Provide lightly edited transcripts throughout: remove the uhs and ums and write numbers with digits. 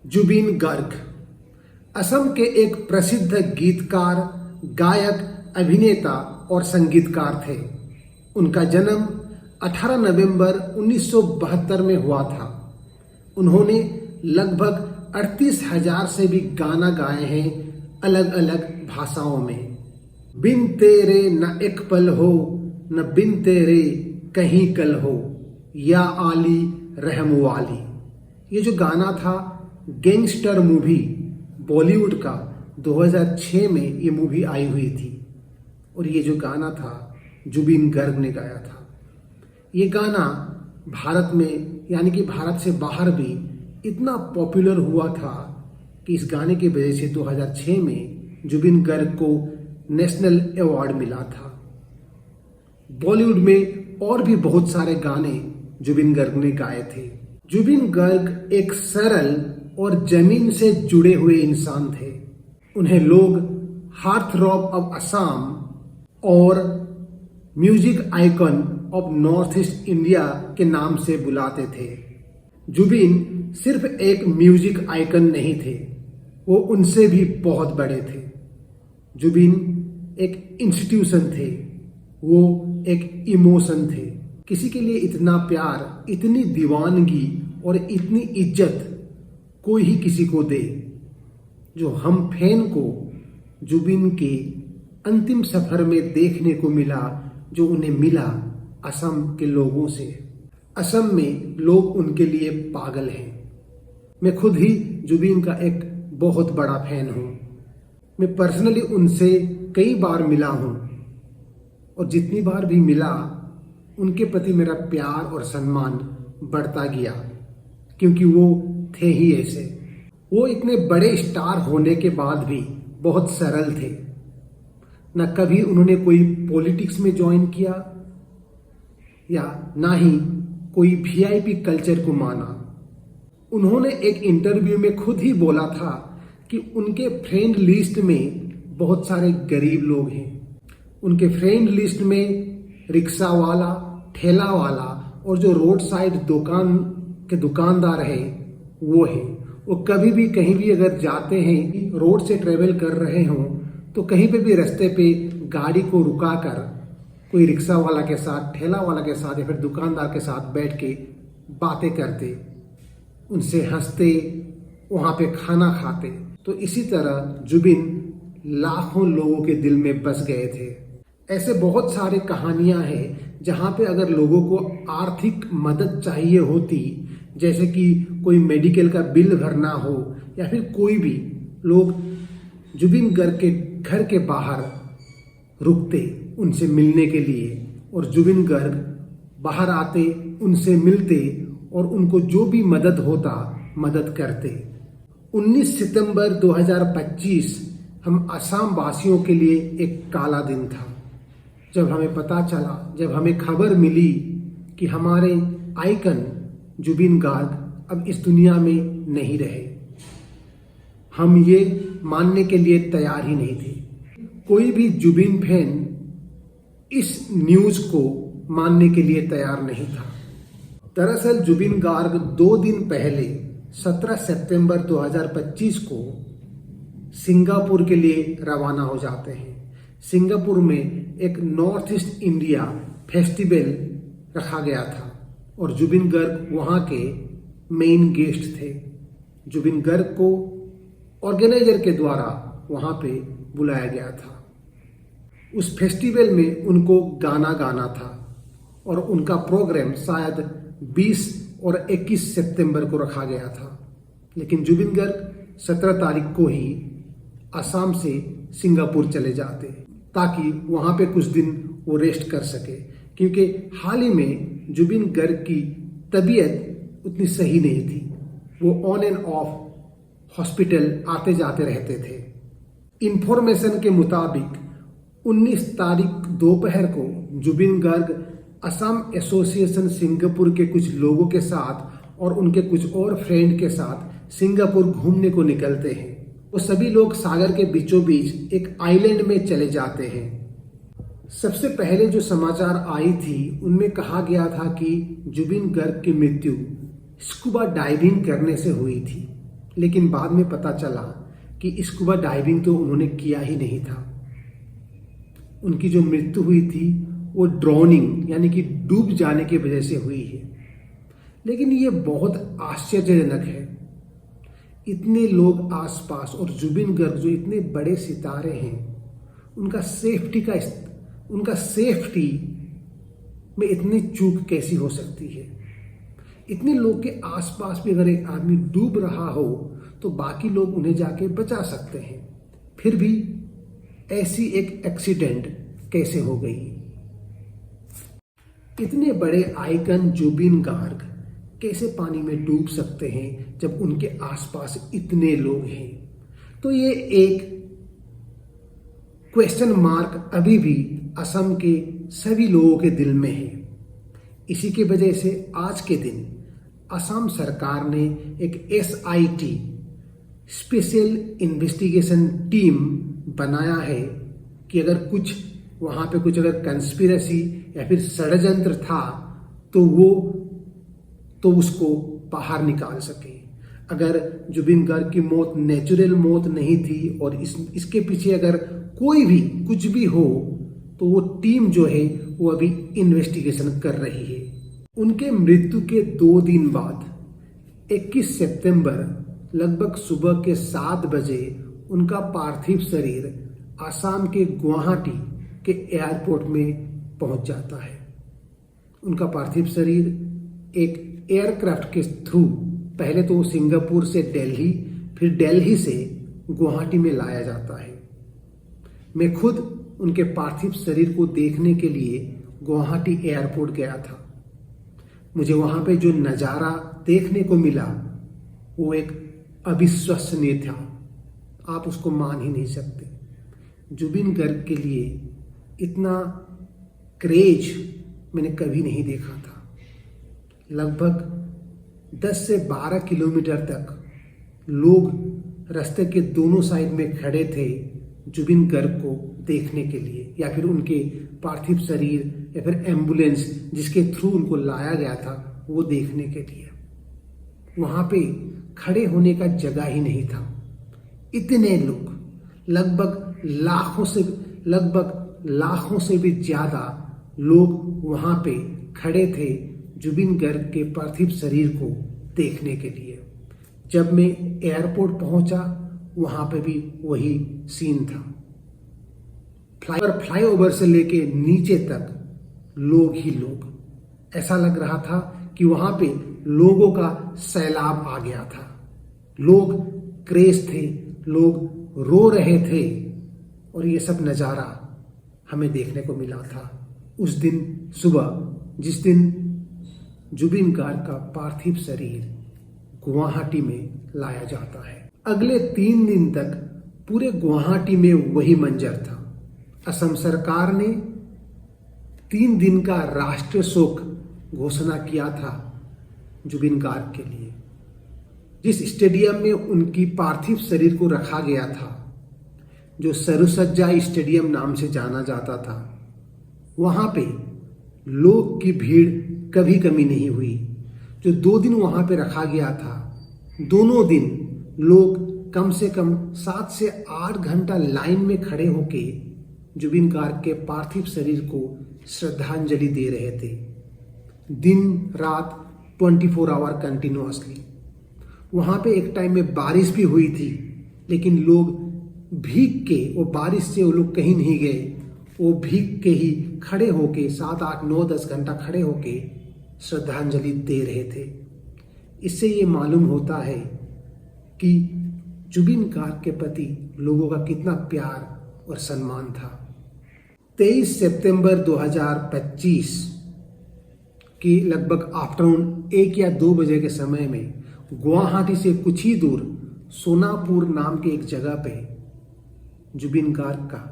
जुबिन गर्ग असम के एक प्रसिद्ध गीतकार, गायक, अभिनेता और संगीतकार थे। उनका जन्म 18 नवंबर 1972 में हुआ था। उन्होंने लगभग 38,000 से भी गाना गाए हैं अलग अलग भाषाओं में। बिन तेरे न एक पल हो, न बिन तेरे कहीं कल हो, या आली रहम वाली। ये जो गाना था गैंगस्टर मूवी बॉलीवुड का 2006 में ये मूवी आई हुई थी और ये जो गाना था जुबिन गर्ग ने गाया था। ये गाना भारत में यानी कि भारत से बाहर भी इतना पॉपुलर हुआ था कि इस गाने की वजह से 2006 में जुबिन गर्ग को नेशनल अवार्ड मिला था। बॉलीवुड में और भी बहुत सारे गाने जुबिन गर्ग ने गाए थे। जुबिन गर्ग एक सरल और जमीन से जुड़े हुए इंसान थे। उन्हें लोग हार्थरॉप ऑफ असम और music icon of north east India के नाम से बुलाते थे। जुबिन सिर्फ एक म्यूजिक आइकन नहीं थे, वो उनसे भी बहुत बड़े थे। जुबिन एक इंस्टीट्यूशन थे, वो एक इमोशन थे। किसी के लिए इतना प्यार, इतनी दीवानगी और इतनी इज्जत कोई ही किसी को दे। जो हम फैन को जुबिन के अंतिम सफर में देखने को मिला, जो उन्हें मिला असम के लोगों से। असम में लोग उनके लिए पागल हैं। मैं खुद ही जुबिन का एक बहुत बड़ा फैन हूँ। मैं पर्सनली उनसे कई बार मिला हूँ और जितनी बार भी मिला उनके प्रति मेरा प्यार और सम्मान बढ़ता गया, क्योंकि वो थे ही ऐसे। वो इतने बड़े स्टार होने के बाद भी बहुत सरल थे। न कभी उन्होंने कोई पॉलिटिक्स में ज्वाइन किया या ना ही कोई वीआईपी कल्चर को माना। उन्होंने एक इंटरव्यू में खुद ही बोला था कि उनके फ्रेंड लिस्ट में बहुत सारे गरीब लोग हैं। उनके फ्रेंड लिस्ट में रिक्शा वाला, ठेला वाला और जो रोड साइड दुकान के दुकानदार हैं वो हैं। वो कभी भी कहीं भी अगर जाते हैं, रोड से ट्रेवल कर रहे हों, तो कहीं पे भी रास्ते पे गाड़ी को रुका कर कोई रिक्शा वाला के साथ, ठेला वाला के साथ या फिर दुकानदार के साथ बैठ के बातें करते, उनसे हंसते, वहाँ पे खाना खाते। तो इसी तरह जुबिन लाखों लोगों के दिल में बस गए थे। ऐसे बहुत सारे कहानियां हैं जहाँ पे अगर लोगों को आर्थिक मदद चाहिए होती, जैसे कि कोई मेडिकल का बिल भरना हो या फिर कोई भी, लोग जुबिन गर्ग के घर के बाहर रुकते उनसे मिलने के लिए और जुबिन गर्ग बाहर आते, उनसे मिलते और उनको जो भी मदद होता मदद करते। 19 सितंबर 2025 हम असम वासियों के लिए एक काला दिन था, जब हमें पता चला, जब हमें खबर मिली कि हमारे आइकन जुबिन गर्ग अब इस दुनिया में नहीं रहे। हम ये मानने के लिए तैयार ही नहीं थे। कोई भी जुबिन फैन इस न्यूज को मानने के लिए तैयार नहीं था। दरअसल जुबिन गर्ग 2 दिन पहले 17 सितंबर 2025 को सिंगापुर के लिए रवाना हो जाते हैं। सिंगापुर में एक नॉर्थ ईस्ट इंडिया फेस्टिवल रखा गया था और जुबिन गर्ग वहाँ के मेन गेस्ट थे। जुबिन गर्ग को ऑर्गेनाइजर के द्वारा वहाँ पे बुलाया गया था। उस फेस्टिवल में उनको गाना गाना था और उनका प्रोग्राम शायद 20 और 21 सितंबर को रखा गया था। लेकिन जुबिन गर्ग 17 तारीख को ही असम से सिंगापुर चले जाते ताकि वहाँ पे कुछ दिन वो रेस्ट कर सके, क्योंकि हाल ही में जुबिन गर्ग की तबीयत उतनी सही नहीं थी। वो ऑन एंड ऑफ हॉस्पिटल आते जाते रहते थे। इंफॉर्मेशन के मुताबिक 19 तारीख दोपहर को जुबिन गर्ग असम एसोसिएशन सिंगापुर के कुछ लोगों के साथ और उनके कुछ और फ्रेंड के साथ सिंगापुर घूमने को निकलते हैं। वो सभी लोग सागर के बीचों बीच एक आइलैंड में चले जाते हैं। सबसे पहले जो समाचार आई थी उनमें कहा गया था कि जुबिन गर्ग की मृत्यु स्कूबा डाइविंग करने से हुई थी। लेकिन बाद में पता चला कि स्कूबा डाइविंग तो उन्होंने किया ही नहीं था। उनकी जो मृत्यु हुई थी वो ड्रोनिंग यानी कि डूब जाने की वजह से हुई है। लेकिन ये बहुत आश्चर्यजनक है, इतने लोग आसपास और जुबिन गर्ग जो इतने बड़े सितारे हैं, उनका सेफ्टी में इतनी चूक कैसी हो सकती है। इतने लोग के आसपास भी अगर एक आदमी डूब रहा हो तो बाकी लोग उन्हें जाके बचा सकते हैं, फिर भी ऐसी एक एक्सीडेंट कैसे हो गई। इतने बड़े आइकन जुबिन गार्ग कैसे पानी में डूब सकते हैं जब उनके आसपास इतने लोग हैं। तो ये एक क्वेश्चन मार्क अभी भी असम के सभी लोगों के दिल में है। इसी की वजह से आज के दिन असम सरकार ने एक SIT स्पेशल इन्वेस्टिगेशन टीम बनाया है कि अगर कुछ वहां पे कुछ अगर कंस्पिरेसी या फिर षड्यंत्र था तो उसको बाहर निकाल सके। अगर जुबिन गर्ग की मौत नेचुरल मौत नहीं थी और इसके पीछे अगर कोई भी कुछ भी हो तो वो टीम जो है वो अभी इन्वेस्टिगेशन कर रही है। उनके मृत्यु के 2 दिन बाद 21 सितंबर लगभग सुबह के 7 बजे उनका पार्थिव शरीर असम के गुवाहाटी के एयरपोर्ट में पहुंच जाता है। उनका पार्थिव शरीर एक एयरक्राफ्ट के थ्रू पहले तो सिंगापुर से दिल्ली, फिर दिल्ली से गुवाहाटी में लाया जाता है। मैं खुद उनके पार्थिव शरीर को देखने के लिए गुवाहाटी एयरपोर्ट गया था। मुझे वहां पे जो नज़ारा देखने को मिला वो एक अविश्वसनीय था, आप उसको मान ही नहीं सकते। जुबिन गर्ग के लिए इतना क्रेज मैंने कभी नहीं देखा था। लगभग 10 से 12 किलोमीटर तक लोग रास्ते के दोनों साइड में खड़े थे जुबिन गर्ग को देखने के लिए, या फिर उनके पार्थिव शरीर या फिर एम्बुलेंस जिसके थ्रू उनको लाया गया था वो देखने के लिए। वहां पे खड़े होने का जगह ही नहीं था। इतने लोग लगभग लाखों से भी ज्यादा लोग वहां पे खड़े थे जुबिन गर्ग के पार्थिव शरीर को देखने के लिए। जब मैं एयरपोर्ट पहुंचा वहां पे भी वही सीन था। फ्लाईओवर से लेके नीचे तक लोग ही लोग, ऐसा लग रहा था कि वहां पे लोगों का सैलाब आ गया था। लोग क्रेज थे, लोग रो रहे थे और ये सब नजारा हमें देखने को मिला था उस दिन सुबह, जिस दिन जुबिन गार्ग का पार्थिव शरीर गुवाहाटी में लाया जाता है। अगले 3 दिन तक पूरे गुवाहाटी में वही मंजर था। असम सरकार ने 3 दिन का राष्ट्रीय शोक घोषणा किया था जुबिन गार्ग के लिए। जिस स्टेडियम में उनकी पार्थिव शरीर को रखा गया था, जो सरुसज्जा स्टेडियम नाम से जाना जाता था, वहां पे लोग की भीड़ कभी कमी नहीं हुई। जो 2 दिन वहां पे रखा गया था, दोनों दिन लोग कम से कम 7 से 8 घंटा लाइन में खड़े होके जुबिन गार्ग के पार्थिव शरीर को श्रद्धांजलि दे रहे थे। दिन रात 24 आवर कंटिन्यूअसली। वहां पे एक टाइम में बारिश भी हुई थी, लेकिन लोग भीग के, वो बारिश से वो लोग कहीं नहीं गए, वो भीग के ही खड़े होके 7, 8, 9, 10 घंटा खड़े होके श्रद्धांजलि दे रहे थे। इससे ये मालूम होता है कि जुबिन गार्ग के प्रति लोगों का कितना प्यार और सम्मान था। 23 सितंबर 2025 की लगभग आफ्टरनून 1 या 2 बजे के समय में गुवाहाटी से कुछ ही दूर सोनापुर नाम के एक जगह पे जुबिन गार्ग का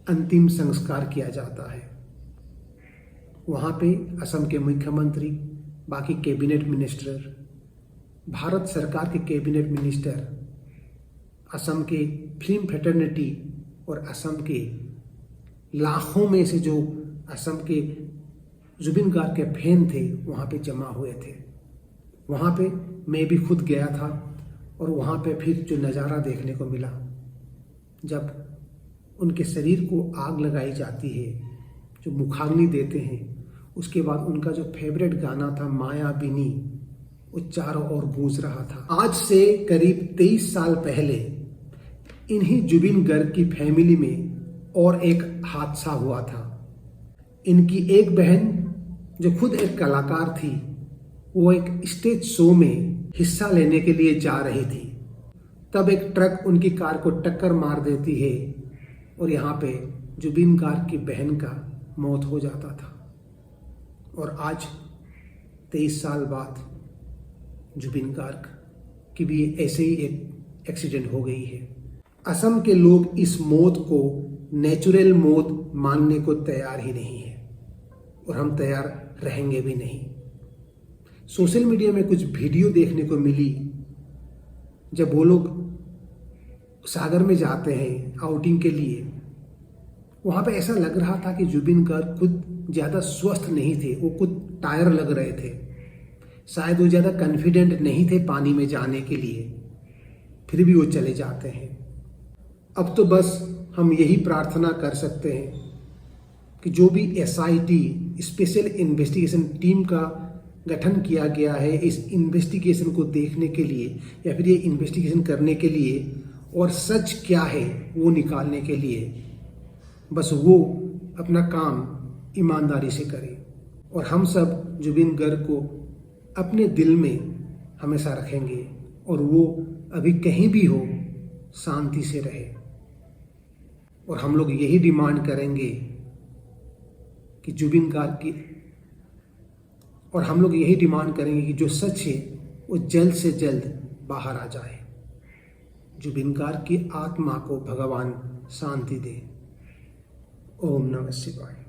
अंतिम संस्कार किया जाता है। वहां पे असम के मुख्यमंत्री, बाकी कैबिनेट मिनिस्टर, भारत सरकार के कैबिनेट मिनिस्टर, असम के फिल्म फ्रेटर्निटी और असम के लाखों में से जो असम के जुबिन गार्ग के फैन थे वहां पे जमा हुए थे। वहां पे मैं भी खुद गया था। और वहाँ पे फिर जो नज़ारा देखने को मिला, जब उनके शरीर को आग लगाई जाती है, जो मुखाग्नि देते हैं, उसके बाद उनका जो फेवरेट गाना था मायाबिनी, वो चारों ओर गूंज रहा था। आज से करीब 23 साल पहले इन्हीं जुबिन गर्ग की फैमिली में और एक हादसा हुआ था। इनकी एक बहन जो खुद एक कलाकार थी, वो एक स्टेज शो में हिस्सा लेने के लिए जा रही थी। तब एक ट्रक उनकी कार को टक्कर मार देती है और यहाँ पे जुबिन गार्ग की बहन का मौत हो जाता था। और आज 23 साल बाद जुबिन गार्ग की भी ऐसे ही एक एक्सीडेंट हो गई है। असम के लोग इस मौत को नेचुरल मौत मानने को तैयार ही नहीं है और हम तैयार रहेंगे भी नहीं। सोशल मीडिया में कुछ वीडियो देखने को मिली, जब वो लोग सागर में जाते हैं आउटिंग के लिए, वहाँ पे ऐसा लग रहा था कि जुबिन गार्ग खुद ज़्यादा स्वस्थ नहीं थे, वो खुद टायर लग रहे थे, शायद वो ज़्यादा कॉन्फिडेंट नहीं थे पानी में जाने के लिए, फिर भी वो चले जाते हैं। अब तो बस हम यही प्रार्थना कर सकते हैं कि जो भी SIT स्पेशल इन्वेस्टिगेशन टीम का गठन किया गया है इस इन्वेस्टिगेशन को देखने के लिए या फिर ये इन्वेस्टिगेशन करने के लिए और सच क्या है वो निकालने के लिए, बस वो अपना काम ईमानदारी से करे। और हम सब जुबिन गर्ग को अपने दिल में हमेशा रखेंगे और वो अभी कहीं भी हो शांति से रहे। और हम लोग यही डिमांड करेंगे कि जुबिन गार्ग की, और हम लोग यही डिमांड करेंगे कि जो सच है वो जल्द से जल्द बाहर आ जाए। जुबिन गार्ग की आत्मा को भगवान शांति दे। ओम नमः शिवाय।